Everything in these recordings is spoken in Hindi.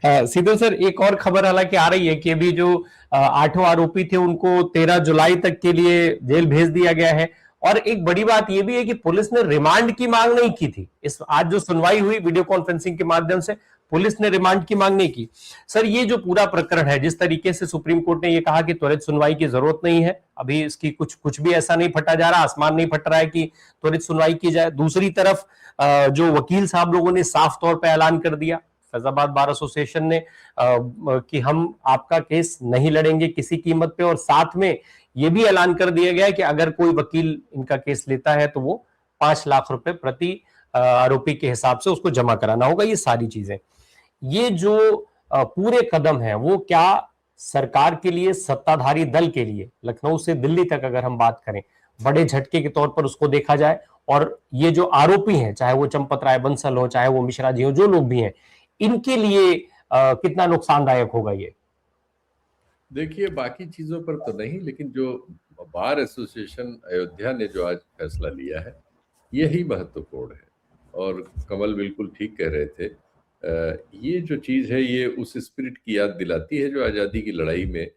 सीधे सर एक और खबर हालांकि आ रही है कि अभी जो 8 आरोपी थे उनको 13 जुलाई तक के लिए जेल भेज दिया गया है। और एक बड़ी बात यह भी है कि पुलिस ने रिमांड की मांग नहीं की थी। इस आज जो सुनवाई हुई वीडियो कॉन्फ्रेंसिंग के माध्यम से, पुलिस ने रिमांड की मांग नहीं की। सर ये जो पूरा प्रकरण है, जिस तरीके से सुप्रीम कोर्ट ने ये कहा कि त्वरित सुनवाई की जरूरत नहीं है, अभी इसकी कुछ भी ऐसा नहीं फटा जा रहा, आसमान नहीं फट रहा है कि त्वरित सुनवाई की जाए। दूसरी तरफ जो वकील साहब लोगों ने साफ तौर पर ऐलान कर दिया फैजाबाद बार एसोसिएशन ने कि हम आपका केस नहीं लड़ेंगे किसी कीमत पे, और साथ में यह भी ऐलान कर दिया गया कि अगर कोई वकील इनका केस लेता है तो वो 5 लाख रुपए प्रति आरोपी के हिसाब से उसको जमा कराना होगा। ये सारी चीजें, ये जो पूरे कदम है वो क्या सरकार के लिए, सत्ताधारी दल के लिए, लखनऊ से दिल्ली तक अगर हम बात करें, बड़े झटके के तौर पर उसको देखा जाए। और ये जो आरोपी हैं, चाहे वो चंपत राय बंसल हो, चाहे वो मिश्रा जी हो, जो लोग भी हैं, इनके लिए कितना नुकसानदायक होगा ये? देखिए, बाकी चीजों पर तो नहीं, लेकिन जो बार एसोसिएशन अयोध्या ने जो आज फैसला लिया है यही महत्वपूर्ण है। और कमल बिल्कुल ठीक कह रहे थे, ये जो चीज है ये उस स्पिरिट की याद दिलाती है जो आज़ादी की लड़ाई में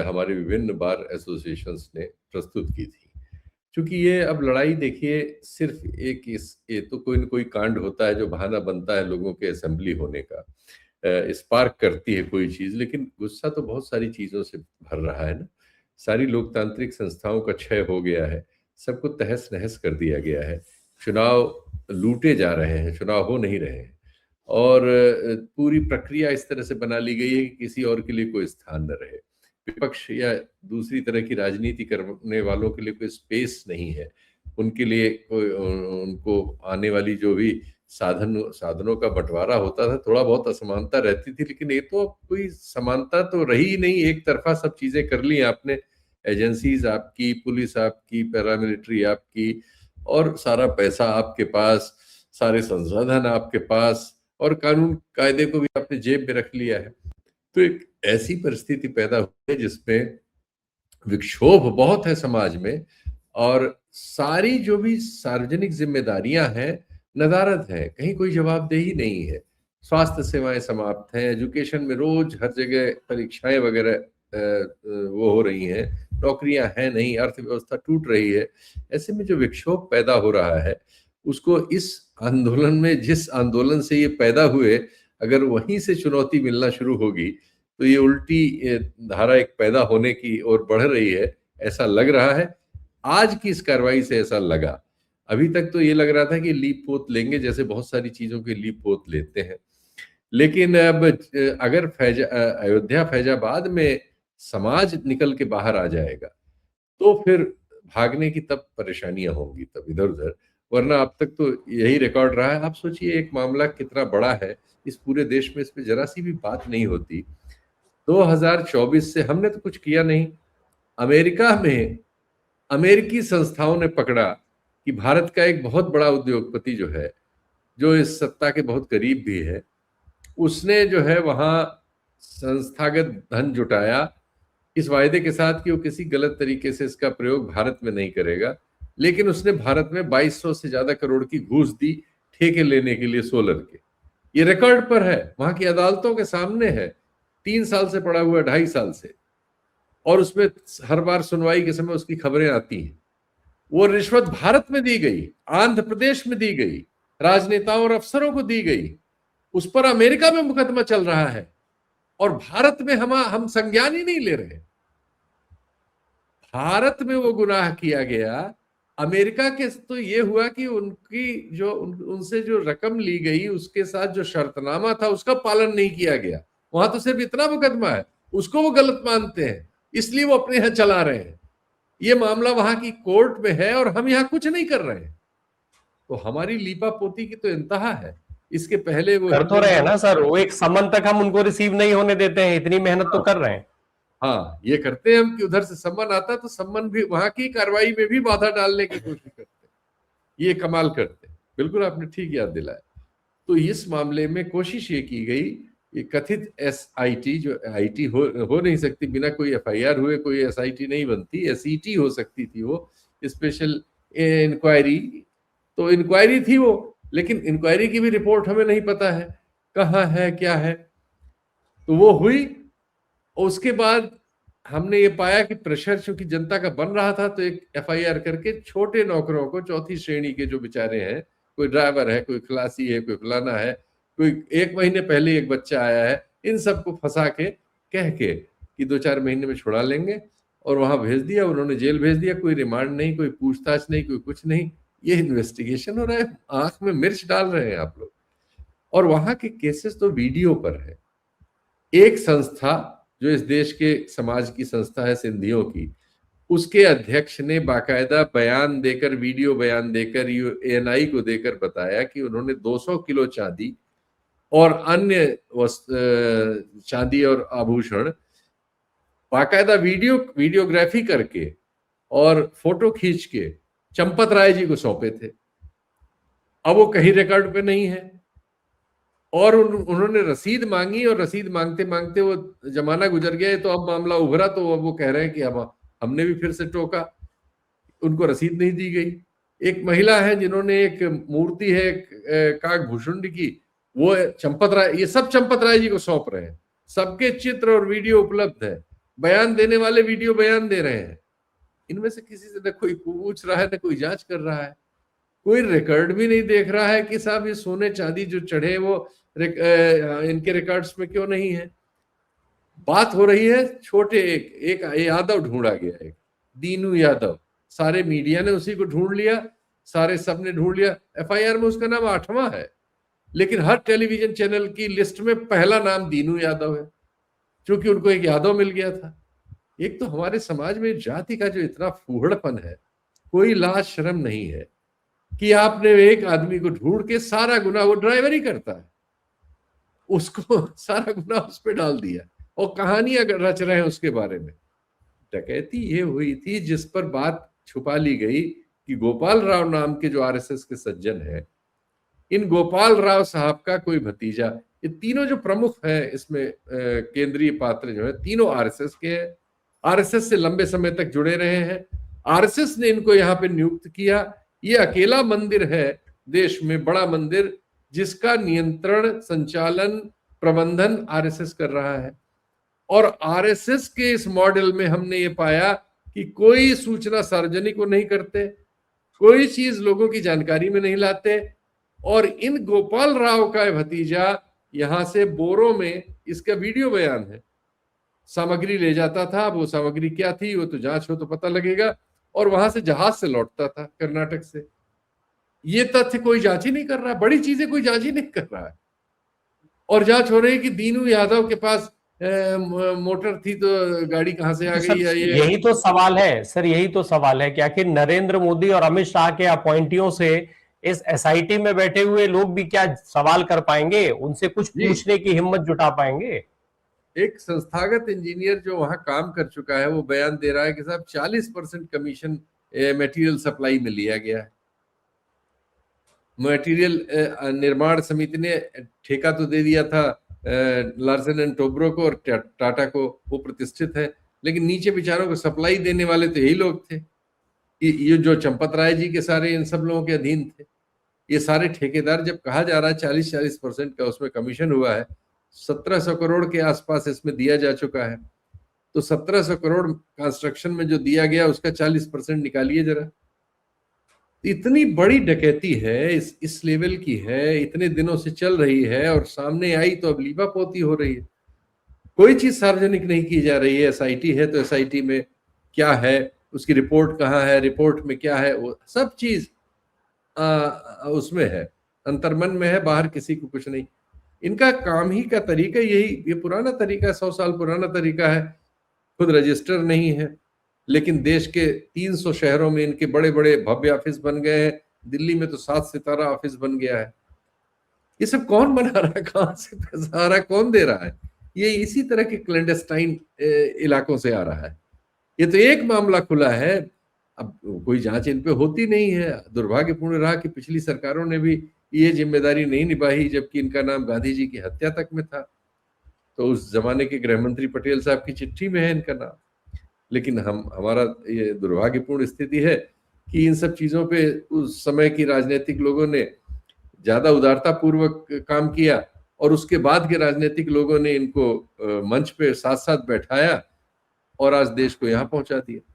हमारे विभिन्न बार एसोसिएशंस ने प्रस्तुत की थी। क्योंकि ये अब लड़ाई देखिए, सिर्फ ये तो कोई न कोई कांड होता है जो बहाना बनता है लोगों के असेंबली होने का, स्पार्क करती है कोई चीज, लेकिन गुस्सा तो बहुत सारी चीजों से भर रहा है ना। सारी लोकतांत्रिक संस्थाओं का क्षय हो गया है, सबको तहस नहस कर दिया गया है, चुनाव लूटे जा रहे हैं, चुनाव हो नहीं रहे हैं, और पूरी प्रक्रिया इस तरह से बना ली गई है कि किसी और के लिए कोई स्थान न रहे। विपक्ष या दूसरी तरह की राजनीति करने वालों के लिए कोई स्पेस नहीं है, उनके लिए कोई, उनको आने वाली जो भी साधनों का बंटवारा होता था, थोड़ा बहुत असमानता रहती थी, लेकिन ये तो कोई समानता तो रही ही नहीं। एक तरफा सब चीजें कर ली आपने, एजेंसीज आपकी, पुलिस आपकी, पैरामिलिट्री आपकी, और सारा पैसा आपके पास, सारे संसाधन आपके पास, और कानून कायदे को भी आपने जेब में रख लिया है। तो एक ऐसी परिस्थिति पैदा हुई है जिसमें विक्षोभ बहुत है समाज में, और सारी जो भी सार्वजनिक जिम्मेदारियां हैं नदारद है, कहीं कोई जवाबदेही नहीं है। स्वास्थ्य सेवाएं समाप्त हैं, एजुकेशन में रोज हर जगह परीक्षाएं वगैरह वो हो रही हैं, नौकरियां हैं नहीं, अर्थव्यवस्था टूट रही है। ऐसे में जो विक्षोभ पैदा हो रहा है उसको इस आंदोलन में, जिस आंदोलन से ये पैदा हुए, अगर वहीं से चुनौती मिलना शुरू होगी तो ये उल्टी धारा एक पैदा होने की ओर बढ़ रही है, ऐसा लग रहा है। आज की इस कार्रवाई से ऐसा लगा। अभी तक तो ये लग रहा था कि लीप पोत लेंगे, जैसे बहुत सारी चीजों के लीप पोत लेते हैं, लेकिन अब अगर अयोध्या फैजाबाद में समाज निकल के बाहर आ जाएगा तो फिर भागने की तब परेशानियां होंगी, तब इधर उधर। वरना अब तक तो यही रिकॉर्ड रहा है। आप सोचिए एक मामला कितना बड़ा है, इस पूरे देश में इस पे जरा सी भी बात नहीं होती। 2024 से हमने तो कुछ किया नहीं। अमेरिका में अमेरिकी संस्थाओं ने पकड़ा कि भारत का एक बहुत बड़ा उद्योगपति जो है, जो इस सत्ता के बहुत करीब भी है, उसने जो है वहां संस्थागत धन जुटाया इस वायदे के साथ कि वो किसी गलत तरीके से इसका प्रयोग भारत में नहीं करेगा, लेकिन उसने भारत में 2200 से ज्यादा करोड़ की घूस दी ठेके लेने के लिए सोलर के। ये रिकॉर्ड पर है, वहां की अदालतों के सामने है, 3 साल से पड़ा हुआ है, 2.5 साल से, और उसमें हर बार सुनवाई के समय उसकी खबरें आती हैं। वो रिश्वत भारत में दी गई, आंध्र प्रदेश में दी गई, राजनेताओं और अफसरों को दी गई, उस पर अमेरिका में मुकदमा चल रहा है, और भारत में हम संज्ञान ही नहीं ले रहे। भारत में वो गुनाह किया गया। अमेरिका के तो ये हुआ कि उनकी जो उनसे जो रकम ली गई उसके साथ जो शर्तनामा था उसका पालन नहीं किया गया। वहां तो सिर्फ इतना मुकदमा है, उसको वो गलत मानते हैं, इसलिए वो अपने यहां चला रहे हैं। ये मामला वहां की कोर्ट में है और हम यहां कुछ नहीं कर रहे हैं। तो हमारी लीपा पोती की तो इंतहा है। इसके पहले वो कर तो रहे हैं ना सर, वो एक सम्मन तक हम उनको रिसीव नहीं होने देते हैं, इतनी मेहनत तो कर रहे हैं। हाँ, ये करते हैं हम कि उधर से सम्मन आता तो सम्मन भी वहां की कार्रवाई में भी बाधा डालने की कोशिश करते हैं। ये कमाल करते हैं। बिल्कुल आपने ठीक याद दिलाया। तो इस मामले में कोशिश ये की गई, ये कथित SIT, जो IT हो नहीं सकती बिना कोई FIR हुए, कोई SIT नहीं बनती, SET हो सकती थी वो, स्पेशल इंक्वायरी। तो इंक्वायरी थी वो, लेकिन इंक्वायरी की भी रिपोर्ट हमें नहीं पता है कहाँ है क्या है। तो वो हुई। और उसके बाद हमने ये पाया कि प्रेशर चूंकि जनता का बन रहा था, तो एक एफआईआर करके छोटे नौकरों को, चौथी श्रेणी के जो बेचारे हैं, कोई ड्राइवर है, कोई खलासी है, कोई फलाना है, कोई 1 महीने पहले एक बच्चा आया है, इन सबको फंसा के कह के कि 2-4 महीने में छुड़ा लेंगे, और वहां भेज दिया, उन्होंने जेल भेज दिया। कोई रिमांड नहीं, कोई पूछताछ नहीं, कोई कुछ नहीं। ये इन्वेस्टिगेशन हो रहा है, आंख में मिर्च डाल रहे हैं आप लोग। और वहां के केसेस तो वीडियो पर है। एक संस्था जो इस देश के समाज की संस्था है, सिंधियों की, उसके अध्यक्ष ने बाकायदा बयान देकर, वीडियो बयान देकर, एएनआई को देकर बताया कि उन्होंने 200 किलो चांदी और अन्य चांदी और आभूषण बाकायदा वीडियोग्राफी करके और फोटो खींच के चंपत राय जी को सौंपे थे। अब वो कहीं रिकॉर्ड पे नहीं है, और उन्होंने रसीद मांगी, और रसीद मांगते मांगते वो जमाना गुजर गया। तो अब मामला उभरा, तो अब वो कह रहे हैं कि अब हमने भी फिर से टोका, उनको रसीद नहीं दी गई। एक महिला है जिन्होंने एक मूर्ति है काकभूषुंड की, वो चंपत राय, ये सब चंपत राय जी को सौंप रहे हैं। सबके चित्र और वीडियो उपलब्ध है, बयान देने वाले वीडियो बयान दे रहे हैं। इनमें से किसी से न कोई पूछ रहा है, न कोई जांच कर रहा है, कोई रिकॉर्ड भी नहीं देख रहा है कि साहब ये सोने चांदी जो चढ़े वो इनके रिकॉर्ड्स में क्यों नहीं है। बात हो रही है छोटे एक यादव ढूंढा गया, एक दीनू यादव, सारे मीडिया ने उसी को ढूंढ लिया, सारे सब ने ढूंढ लिया। एफआईआर में उसका नाम 8वां है, लेकिन हर टेलीविजन चैनल की लिस्ट में पहला नाम दीनू यादव है, क्योंकि उनको एक यादव मिल गया था। एक तो हमारे समाज में जाति का जो इतना फूहड़पन है, कोई लाज शर्म नहीं है कि आपने एक आदमी को ढूंढ के सारा गुनाह, वो ड्राइवर ही करता है, उसको सारा गुनाह उस पर डाल दिया और कहानियां रच रहे हैं उसके बारे में। डकैती ये हुई थी जिस पर बात छुपा ली गई कि गोपाल राव नाम के जो आरएसएस के सज्जन हैं, इन गोपाल राव साहब का कोई भतीजा, ये तीनों जो प्रमुख हैं इसमें केंद्रीय पात्र जो है, तीनों आरएसएस के हैं, आरएसएस से लंबे समय तक जुड़े रहे हैं। आरएसएस ने इनको यहाँ पे नियुक्त किया। ये अकेला मंदिर है देश में, बड़ा मंदिर, जिसका नियंत्रण, संचालन, प्रबंधन आरएसएस कर रहा है। और आरएसएस के इस मॉडल में हमने ये पाया कि कोई सूचना सार्वजनिक वो नहीं करते, कोई चीज लोगों की जानकारी में नहीं लाते। और इन गोपाल राव का भतीजा यहां से बोरो में, इसका वीडियो बयान है, सामग्री ले जाता था। वो सामग्री क्या थी वो तो जांच हो तो पता लगेगा, और वहां से जहाज से लौटता था कर्नाटक से। ये तथ्य कोई जांच ही नहीं कर रहा, बड़ी चीजें कोई जांच ही नहीं कर रहा है। और जांच हो रही है कि दीनू यादव के पास मोटर थी तो गाड़ी कहां से आ तो गई, या ये यही तो सवाल है सर, यही तो सवाल है कि आखिर नरेंद्र मोदी और अमित शाह के अपॉइंटियों से इस एसआईटी में बैठे हुए लोग भी क्या सवाल कर पाएंगे, उनसे कुछ जी। पूछने की हिम्मत जुटा पाएंगे? एक संस्थागत इंजीनियर जो वहां काम कर चुका है वो बयान दे रहा है कि साहब 40% कमीशन मटेरियल सप्लाई में लिया गया है। मटेरियल निर्माण समिति ने ठेका तो दे दिया था लार्सन एंड टोब्रो को और टाटा को, वो प्रतिष्ठित है, लेकिन नीचे बेचारों को सप्लाई देने वाले तो यही लोग थे। ये जो चंपत राय जी के सारे इन सब लोगों के अधीन थे। ये सारे ठेकेदार, जब कहा जा रहा है 40% का उसमें कमीशन हुआ है, 1700 करोड़ के आसपास इसमें दिया जा चुका है, तो 1700 करोड़ कंस्ट्रक्शन में जो दिया गया उसका 40% निकालिए जरा। इतनी बड़ी डकैती है, इस लेवल की है, इतने दिनों से चल रही है, और सामने आई तो अब लीपापोती हो रही है। कोई चीज सार्वजनिक नहीं की जा रही है। एसआईटी है तो एसआईटी में क्या है, उसकी रिपोर्ट कहाँ है, रिपोर्ट में क्या है, वो सब चीज उसमें है, अंतर्मन में है, बाहर किसी को कुछ नहीं। इनका काम ही का तरीका यही, ये पुराना तरीका, 100 साल पुराना तरीका है। खुद रजिस्टर नहीं है, लेकिन देश के 300 शहरों में इनके बड़े बड़े भव्य ऑफिस बन गए हैं। दिल्ली में तो 7 सितारा ऑफिस बन गया है। ये सब कौन बना रहा है, कहां से पैसा आ रहा है, कौन दे रहा है? ये इसी तरह के क्लैंडस्टाइन इलाकों से आ रहा है। ये तो एक मामला खुला है, अब कोई जांच इन पे होती नहीं है। दुर्भाग्यपूर्ण रहा कि पिछली सरकारों ने भी ये जिम्मेदारी नहीं निभाई, जबकि इनका नाम गांधी जी की हत्या तक में था। तो उस जमाने के गृह मंत्री पटेल साहब की चिट्ठी में है इनका नाम। लेकिन हमारा ये दुर्भाग्यपूर्ण स्थिति है कि इन सब चीजों पे उस समय की राजनीतिक लोगों ने ज्यादा उदारता पूर्वक काम किया, और उसके बाद के राजनीतिक लोगों ने इनको मंच पे साथ साथ बैठाया और आज देश को यहाँ पहुंचा दिया।